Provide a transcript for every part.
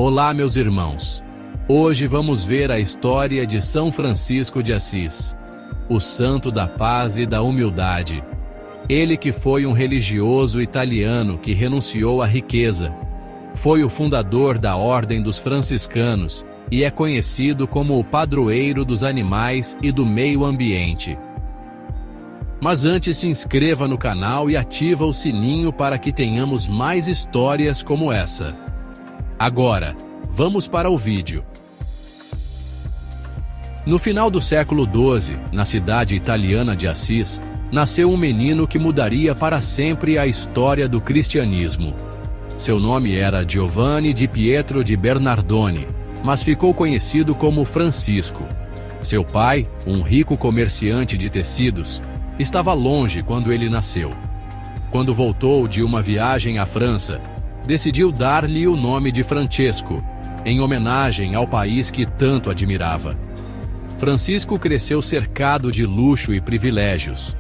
Olá, meus irmãos. Hoje vamos ver a história de São Francisco de Assis, o santo da paz e da humildade. Ele que foi um religioso italiano que renunciou à riqueza. Foi o fundador da Ordem dos Franciscanos e é conhecido como o padroeiro dos animais e do meio ambiente. Mas antes, se inscreva no canal e ativa o sininho para que tenhamos mais histórias como essa. Agora, vamos para o vídeo. No final do século XII, na cidade italiana de Assis, nasceu um menino que mudaria para sempre a história do cristianismo. Seu nome era Giovanni di Pietro di Bernardone, mas ficou conhecido como Francisco. Seu pai, um rico comerciante de tecidos, estava longe quando ele nasceu. Quando voltou de uma viagem à França, decidiu dar-lhe o nome de Francesco, em homenagem ao país que tanto admirava. Francisco cresceu cercado de luxo e privilégios.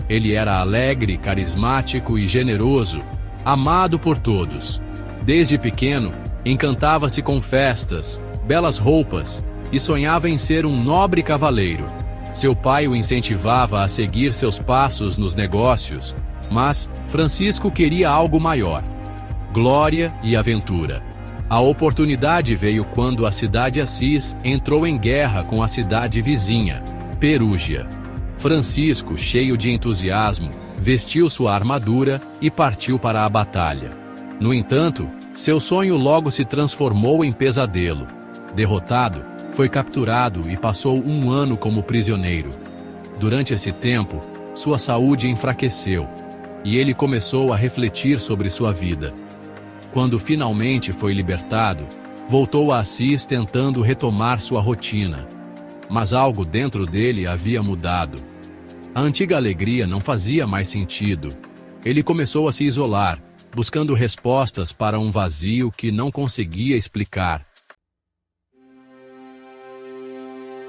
Ele era alegre, carismático e generoso, amado por todos. Desde pequeno, encantava-se com festas, belas roupas e sonhava em ser um nobre cavaleiro. Seu pai o incentivava a seguir seus passos nos negócios, mas Francisco queria algo maior: glória e aventura. A oportunidade veio quando a cidade Assis entrou em guerra com a cidade vizinha, Perúgia. Francisco, cheio de entusiasmo, vestiu sua armadura e partiu para a batalha. No entanto, seu sonho logo se transformou em pesadelo. Derrotado, foi capturado e passou um ano como prisioneiro. Durante esse tempo, sua saúde enfraqueceu e ele começou a refletir sobre sua vida. Quando finalmente foi libertado, voltou a Assis tentando retomar sua rotina. Mas algo dentro dele havia mudado. A antiga alegria não fazia mais sentido. Ele começou a se isolar, buscando respostas para um vazio que não conseguia explicar.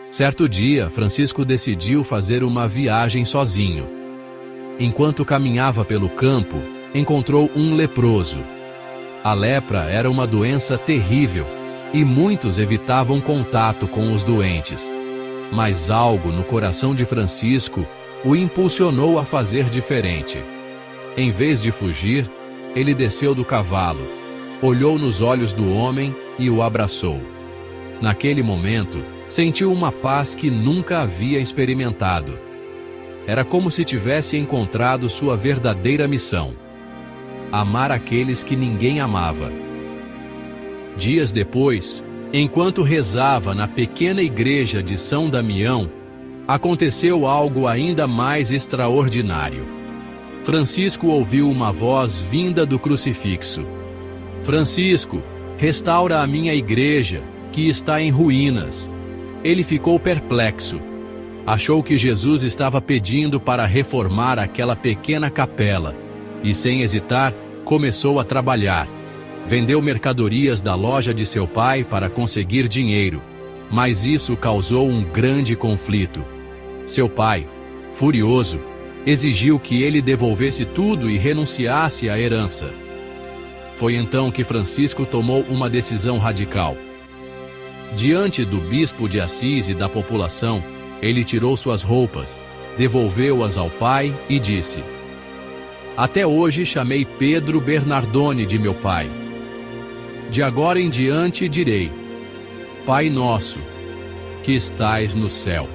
Certo dia, Francisco decidiu fazer uma viagem sozinho. Enquanto caminhava pelo campo, encontrou um leproso. A lepra era uma doença terrível e muitos evitavam contato com os doentes. Mas algo no coração de Francisco o impulsionou a fazer diferente. Em vez de fugir, ele desceu do cavalo, olhou nos olhos do homem e o abraçou. Naquele momento, sentiu uma paz que nunca havia experimentado. Era como se tivesse encontrado sua verdadeira missão: amar aqueles que ninguém amava. Dias depois, enquanto rezava na pequena igreja de São Damião, aconteceu algo ainda mais extraordinário. Francisco ouviu uma voz vinda do crucifixo: Francisco, restaura a minha igreja, que está em ruínas. Ele ficou perplexo. Achou que Jesus estava pedindo para reformar aquela pequena capela e, sem hesitar, começou a trabalhar. Vendeu mercadorias da loja de seu pai para conseguir dinheiro, mas isso causou um grande conflito. Seu pai, furioso, exigiu que ele devolvesse tudo e renunciasse à herança. Foi então que Francisco tomou uma decisão radical. Diante do bispo de Assis e da população, ele tirou suas roupas, devolveu-as ao pai e disse: Até hoje chamei Pedro Bernardone de meu pai. De agora em diante direi: Pai nosso, que estais no céu.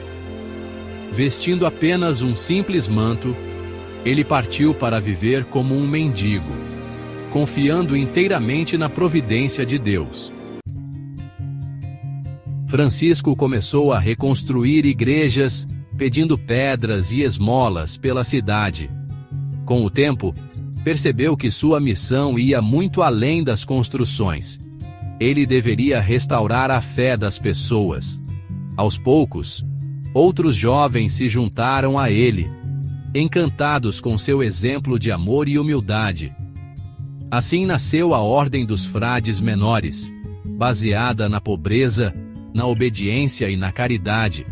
Vestindo apenas um simples manto, ele partiu para viver como um mendigo, confiando inteiramente na providência de Deus. Francisco começou a reconstruir igrejas, pedindo pedras e esmolas pela cidade. Com o tempo, percebeu que sua missão ia muito além das construções. Ele deveria restaurar a fé das pessoas. Aos poucos, outros jovens se juntaram a ele, encantados com seu exemplo de amor e humildade. Assim nasceu a Ordem dos Frades Menores, baseada na pobreza, na obediência e na caridade.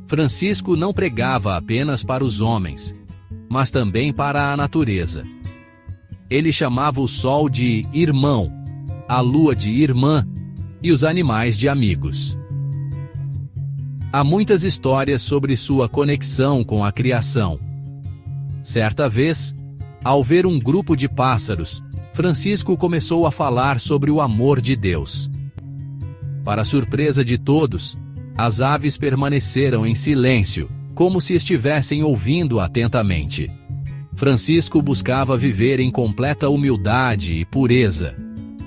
Francisco não pregava apenas para os homens, mas também para a natureza. Ele chamava o sol de irmão, a lua de irmã e os animais de amigos. Há muitas histórias sobre sua conexão com a criação. Certa vez, ao ver um grupo de pássaros, Francisco começou a falar sobre o amor de Deus. Para surpresa de todos, as aves permaneceram em silêncio, como se estivessem ouvindo atentamente. Francisco buscava viver em completa humildade e pureza.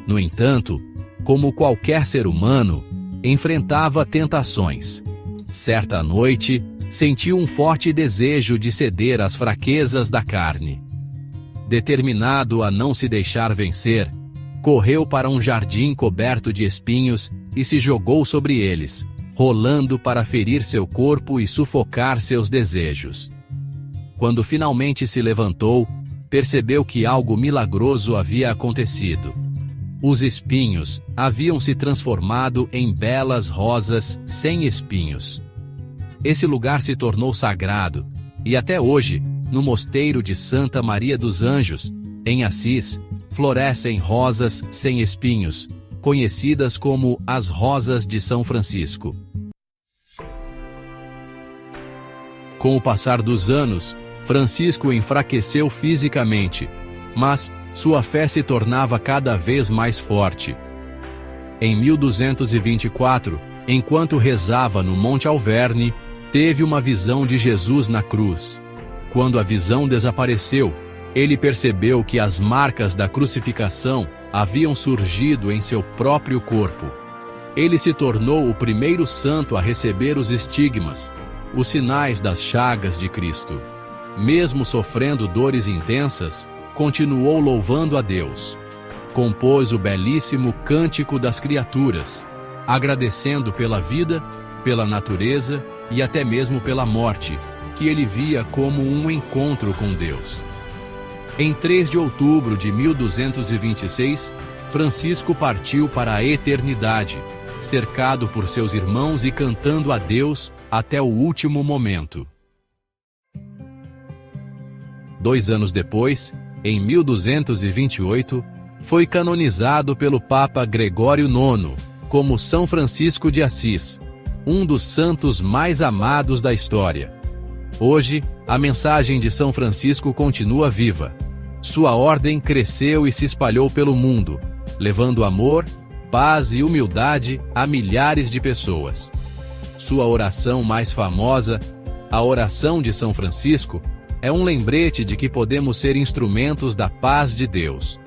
No entanto, como qualquer ser humano, enfrentava tentações. Certa noite, sentiu um forte desejo de ceder às fraquezas da carne. Determinado a não se deixar vencer, correu para um jardim coberto de espinhos e se jogou sobre eles, rolando para ferir seu corpo e sufocar seus desejos. Quando finalmente se levantou, percebeu que algo milagroso havia acontecido. Os espinhos haviam se transformado em belas rosas sem espinhos. Esse lugar se tornou sagrado, e até hoje, no mosteiro de Santa Maria dos Anjos, em Assis, florescem rosas sem espinhos, conhecidas como as Rosas de São Francisco. Com o passar dos anos, Francisco enfraqueceu fisicamente, mas sua fé se tornava cada vez mais forte. Em 1224, enquanto rezava no Monte Alverne, teve uma visão de Jesus na cruz. Quando a visão desapareceu, ele percebeu que as marcas da crucificação haviam surgido em seu próprio corpo. Ele se tornou o primeiro santo a receber os estigmas, os sinais das chagas de Cristo. Mesmo sofrendo dores intensas, continuou louvando a Deus. Compôs o belíssimo Cântico das Criaturas, agradecendo pela vida, pela natureza e até mesmo pela morte, que ele via como um encontro com Deus. Em 3 de outubro de 1226, Francisco partiu para a eternidade, cercado por seus irmãos e cantando a Deus até o último momento. 2 anos depois, em 1228, foi canonizado pelo Papa Gregório IX como São Francisco de Assis, um dos santos mais amados da história. Hoje, a mensagem de São Francisco continua viva. Sua ordem cresceu e se espalhou pelo mundo, levando amor, paz e humildade a milhares de pessoas. Sua oração mais famosa, a oração de São Francisco, é um lembrete de que podemos ser instrumentos da paz de Deus.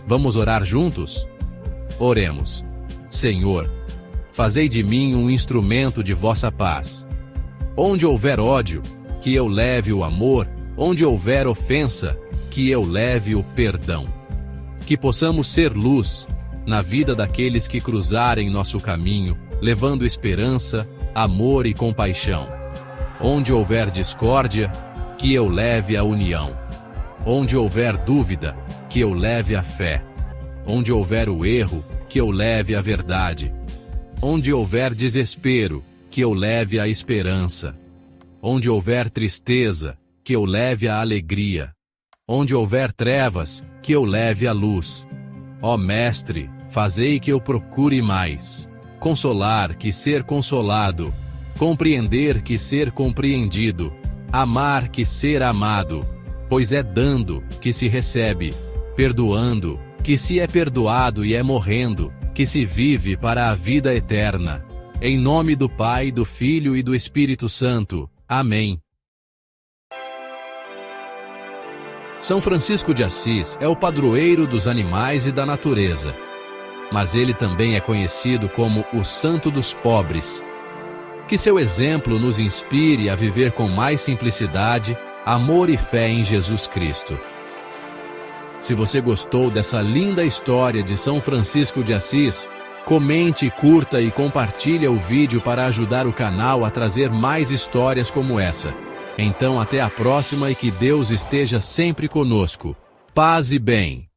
Vamos orar juntos? Oremos. Senhor, fazei de mim um instrumento de vossa paz. Onde houver ódio, que eu leve o amor, onde houver ofensa, que eu leve o perdão. Que possamos ser luz na vida daqueles que cruzarem nosso caminho, levando esperança, amor e compaixão. Onde houver discórdia, que eu leve a união. Onde houver dúvida, que eu leve a fé. Onde houver o erro, que eu leve a verdade. Onde houver desespero, que eu leve a esperança. Onde houver tristeza, que eu leve a alegria. Onde houver trevas, que eu leve a luz. Ó Mestre, fazei que eu procure mais. Consolar que ser consolado. Compreender que ser compreendido. Amar que ser amado. Pois é dando que se recebe. Perdoando que se é perdoado e é morrendo que se vive para a vida eterna. Em nome do Pai, do Filho e do Espírito Santo. Amém. São Francisco de Assis é o padroeiro dos animais e da natureza. Mas ele também é conhecido como o Santo dos Pobres. Que seu exemplo nos inspire a viver com mais simplicidade, amor e fé em Jesus Cristo. Se você gostou dessa linda história de São Francisco de Assis, comente, curta e compartilhe o vídeo para ajudar o canal a trazer mais histórias como essa. Então até a próxima e que Deus esteja sempre conosco. Paz e bem.